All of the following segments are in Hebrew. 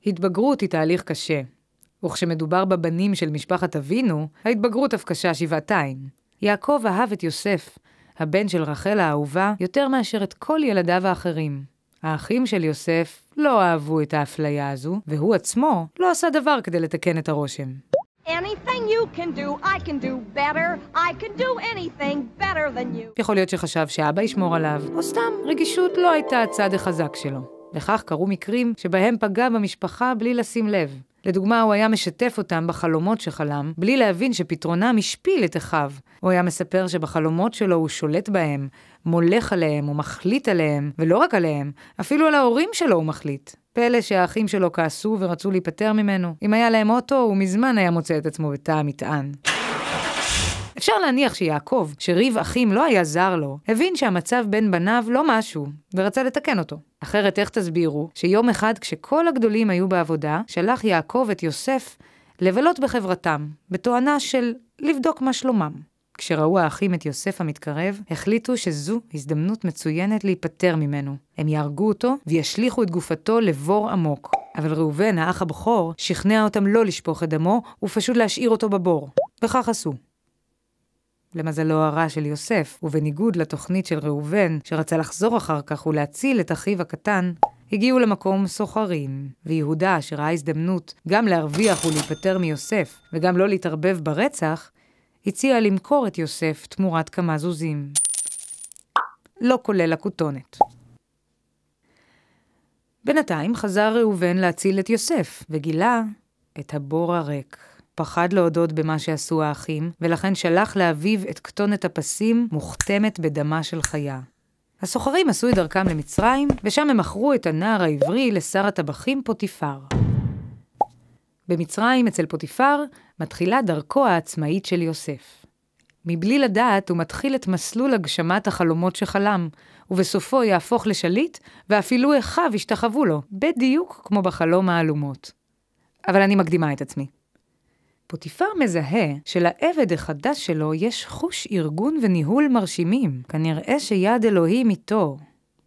התבגרות היא תהליך קשה, וכשמדובר בבנים של משפחת אבינו, ההתבגרות אף קשה שבעתיים. יעקב אהב את יוסף, הבן של רחל האהובה, יותר מאשר את כל ילדיו האחרים. האחים של יוסף לא אהבו את האפליה הזו, והוא עצמו לא עשה דבר כדי לתקן את הרושם. Anything you can do, I can do better. I can do anything better than you. יכול להיות שחשב שאבא ישמור עליו, או סתם רגישות לא הייתה הצד החזק שלו. וכך קרו מקרים שבהם פגע במשפחה בלי לשים לב. לדוגמה, הוא היה משתף אותם בחלומות שחלם, בלי להבין שפתרונם השפיל את אחיו. הוא היה מספר שבחלומות שלו הוא שולט בהם, מולך עליהם ומחליט עליהם, ולא רק עליהם, אפילו על ההורים שלו הוא מחליט. פלא שהאחים שלו כעסו ורצו להיפטר ממנו. אם היה להם אוטו, הוא מזמן היה מוצא את עצמו בתא המטען. אפשר להניח שיעקב, שריב אחים לא היה זר לו, הבין שהמצב בין בניו לא משהו, ורצה לתקן אותו. אחרת איך תסבירו שיום אחד כשכל הגדולים היו בעבודה, שלח יעקב את יוסף לבלות בחברתם, בתואנה של לבדוק מה שלומם. כשראו האחים את יוסף המתקרב, החליטו שזו הזדמנות מצוינת להיפטר ממנו. הם יהרגו אותו וישליחו את גופתו לבור עמוק. אבל ראובן, האח הבכור, שכנע אותם לא לשפוך את דמו, ופשוט להשאיר אותו בבור. וכך עשו. למזלו הרע של יוסף, ובניגוד לתוכנית של ראובן, שרצה לחזור אחר כך ולהציל את אחיו הקטן, הגיעו למקום סוחרים, ויהודה, שראה הזדמנות גם להרוויח ולהיפטר מיוסף, וגם לא להתערבב ברצח, הציע למכור את יוסף תמורת כמה זוזים. לא כולל הכותונת. בינתיים חזר ראובן להציל את יוסף, וגילה את הבור הריק. פחד להודות במה שעשו האחים, ולכן שלח לאביו את כתונת הפסים מוכתמת בדמה של חיה. הסוחרים עשו את דרכם למצרים, ושם הם מכרו את הנער העברי לשר הטבחים פוטיפר. במצרים אצל פוטיפר מתחילה דרכו העצמאית של יוסף. מבלי לדעת הוא מתחיל את מסלול הגשמת החלומות שחלם, ובסופו יהפוך לשליט, ואפילו אחיו ישתחוו לו, בדיוק כמו בחלום האלומות. אבל אני מקדימה את עצמי. פוטיפר מזהה שלעבד החדש שלו יש חוש ארגון וניהול מרשימים. כנראה שיד אלוהים איתו.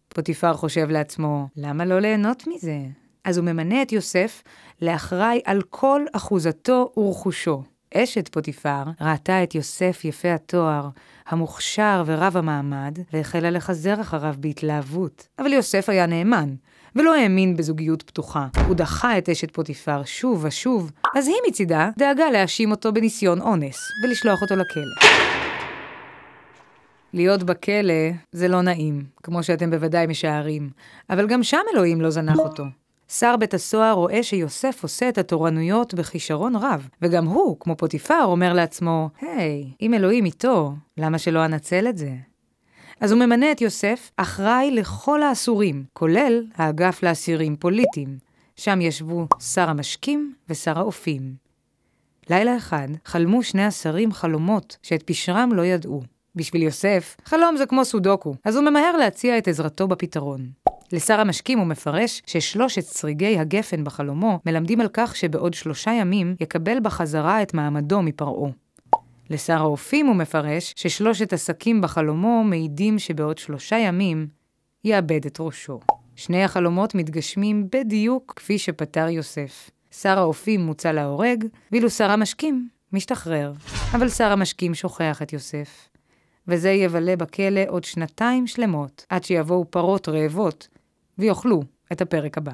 פוטיפר חושב לעצמו, למה לא ליהנות מזה? אז הוא ממנה את יוסף לאחראי על כל אחוזתו ורכושו. אשת פוטיפר ראתה את יוסף יפה התואר, המוכשר ורב המעמד, והחלה לחזר אחריו בהתלהבות. אבל יוסף היה נאמן, ולא האמין בזוגיות פתוחה. הוא דחה את אשת פוטיפר שוב ושוב, אז היא מצידה דאגה להאשים אותו בניסיון אונס, ולשלוח אותו לכלא. להיות בכלא זה לא נעים, כמו שאתם בוודאי משערים, אבל גם שם אלוהים לא זנח אותו. שר בית הסוהר רואה שיוסף עושה את התורנויות בכישרון רב, וגם הוא, כמו פוטיפר, אומר לעצמו, היי, אם אלוהים איתו, למה שלא אנצל את זה? אז הוא ממנה את יוסף אחראי לכל האסורים, כולל האגף לאסירים פוליטיים. שם ישבו שר המשקים ושר האופים. לילה אחד חלמו שני השרים חלומות שאת פשרם לא ידעו. בשביל יוסף, חלום זה כמו סודוקו, אז הוא ממהר להציע את עזרתו בפתרון. לשר המשקים הוא מפרש ששלושת שריגי הגפן בחלומו מלמדים על כך שבעוד 3 ימים יקבל בחזרה את מעמדו מפרעו. לשר האופים הוא מפרש ששלושת עסקים בחלומו מעידים שבעוד 3 ימים יאבד את ראשו. שני החלומות מתגשמים בדיוק כפי שפתר יוסף. שר האופים מוצא להורג, ואילו שר המשקים משתחרר. אבל שר המשקים שוכח את יוסף. וזה יבלה בכלא עוד 2 שלמות, עד שיבואו פרות רעבות ויאכלו את הפרק הבא.